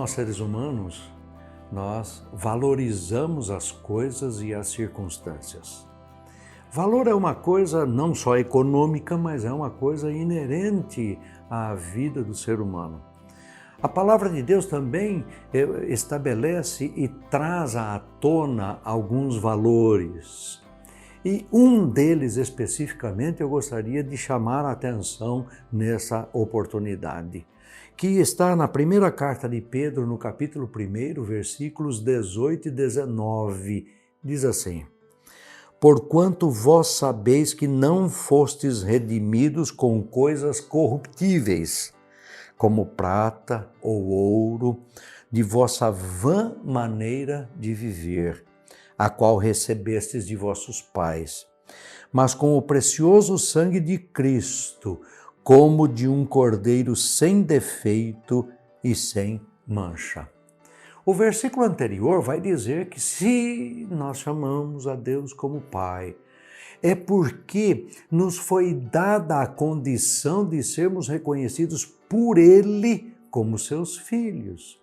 Nós, seres humanos, nós valorizamos as coisas e as circunstâncias. Valor é uma coisa não só econômica, mas é uma coisa inerente à vida do ser humano. A palavra de Deus também estabelece e traz à tona alguns valores. E um deles especificamente eu gostaria de chamar a atenção nessa oportunidade, que está na primeira carta de Pedro, no capítulo 1, versículos 18 e 19, diz assim: Porquanto vós sabeis que não fostes redimidos com coisas corruptíveis, como prata ou ouro, de vossa vã maneira de viver, a qual recebestes de vossos pais, mas com o precioso sangue de Cristo, como de um cordeiro sem defeito e sem mancha. O versículo anterior vai dizer que se nós chamamos a Deus como Pai, é porque nos foi dada a condição de sermos reconhecidos por Ele como seus filhos.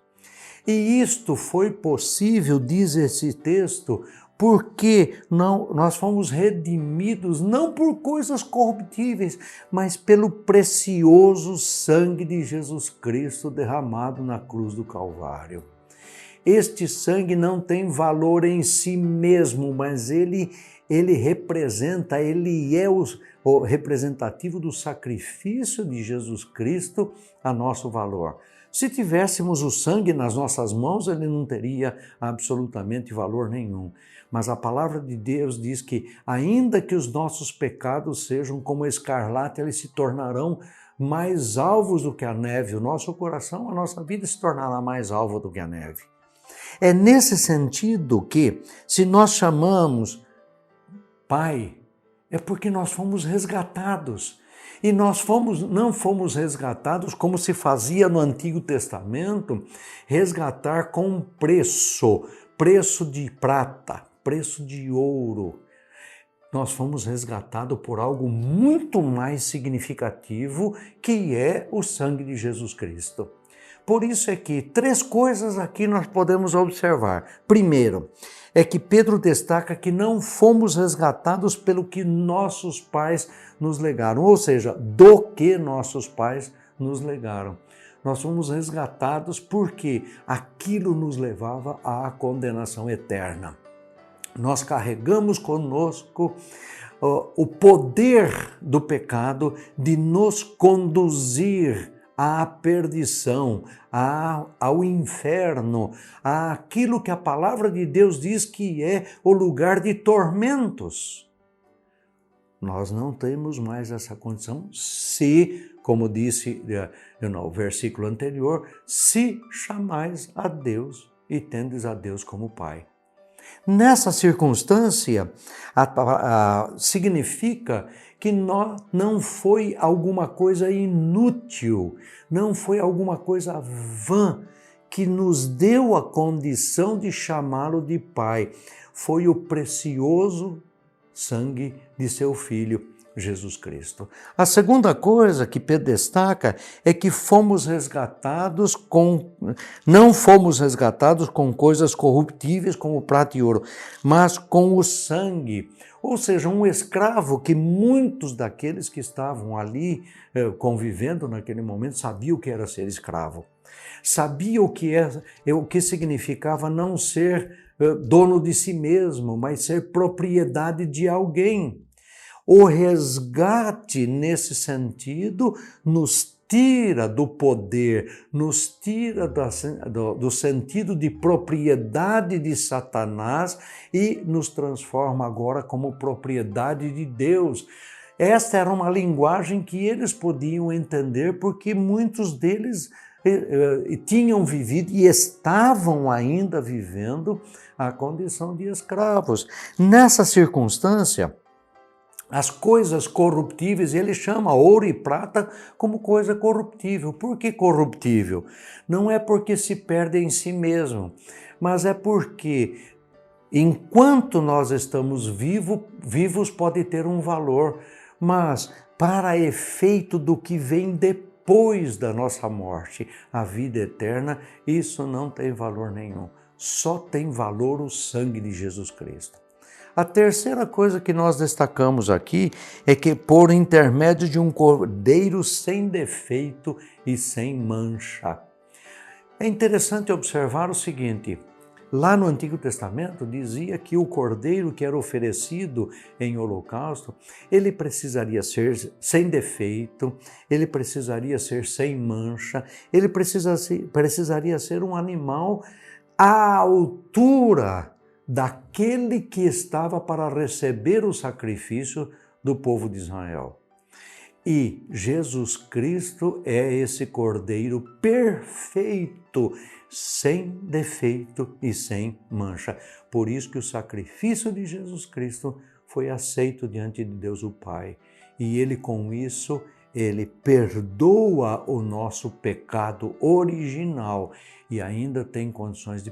E isto foi possível, diz esse texto, porque nós fomos redimidos não por coisas corruptíveis, mas pelo precioso sangue de Jesus Cristo derramado na cruz do Calvário. Este sangue não tem valor em si mesmo, mas ele representa, ele é o representativo do sacrifício de Jesus Cristo a nosso valor. Se tivéssemos o sangue nas nossas mãos, ele não teria absolutamente valor nenhum. Mas a palavra de Deus diz que, ainda que os nossos pecados sejam como escarlate, eles se tornarão mais alvos do que a neve. O nosso coração, a nossa vida se tornará mais alva do que a neve. É nesse sentido que, se nós chamamos Pai, é porque nós fomos resgatados. E nós não fomos resgatados como se fazia no Antigo Testamento, resgatar com preço de prata, preço de ouro. Nós fomos resgatados por algo muito mais significativo, que é o sangue de Jesus Cristo. Por isso é que 3 coisas aqui nós podemos observar. Primeiro, é que Pedro destaca que não fomos resgatados pelo que nossos pais nos legaram, ou seja, do que nossos pais nos legaram. Nós fomos resgatados porque aquilo nos levava à condenação eterna. Nós carregamos conosco o poder do pecado de nos conduzir à perdição, ao inferno, àquilo que a palavra de Deus diz que é o lugar de tormentos. Nós não temos mais essa condição se, como disse no versículo anterior, se chamais a Deus e tendes a Deus como Pai. Nessa circunstância, significa que não foi alguma coisa inútil, não foi alguma coisa vã que nos deu a condição de chamá-lo de Pai. Foi o precioso sangue de seu Filho, Jesus Cristo. A segunda coisa que Pedro destaca é que não fomos resgatados com coisas corruptíveis como prata e ouro, mas com o sangue. Ou seja, um escravo que muitos daqueles que estavam ali convivendo naquele momento sabiam o que era ser escravo. Sabia o que significava não ser dono de si mesmo, mas ser propriedade de alguém. O resgate, nesse sentido, nos tira do poder, nos tira do sentido de propriedade de Satanás e nos transforma agora como propriedade de Deus. Esta era uma linguagem que eles podiam entender, porque muitos deles tinham vivido e estavam ainda vivendo a condição de escravos. Nessa circunstância, as coisas corruptíveis, ele chama ouro e prata como coisa corruptível. Por que corruptível? Não é porque se perde em si mesmo, mas é porque enquanto nós estamos vivos pode ter um valor, mas para efeito do que vem depois depois da nossa morte, a vida eterna, isso não tem valor nenhum. Só tem valor o sangue de Jesus Cristo. A terceira coisa que nós destacamos aqui é que por intermédio de um cordeiro sem defeito e sem mancha. É interessante observar o seguinte: lá no Antigo Testamento dizia que o cordeiro que era oferecido em holocausto, ele precisaria ser sem defeito, ele precisaria ser sem mancha, ele precisaria ser um animal à altura daquele que estava para receber o sacrifício do povo de Israel. E Jesus Cristo é esse cordeiro perfeito, sem defeito e sem mancha. Por isso que o sacrifício de Jesus Cristo foi aceito diante de Deus o Pai. E ele com isso, ele perdoa o nosso pecado original e ainda tem condições de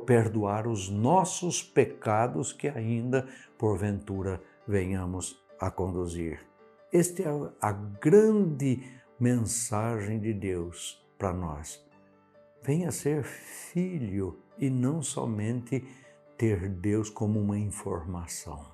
perdoar os nossos pecados que ainda, porventura, venhamos a conduzir. Esta é a grande mensagem de Deus para nós. Venha ser filho e não somente ter Deus como uma informação.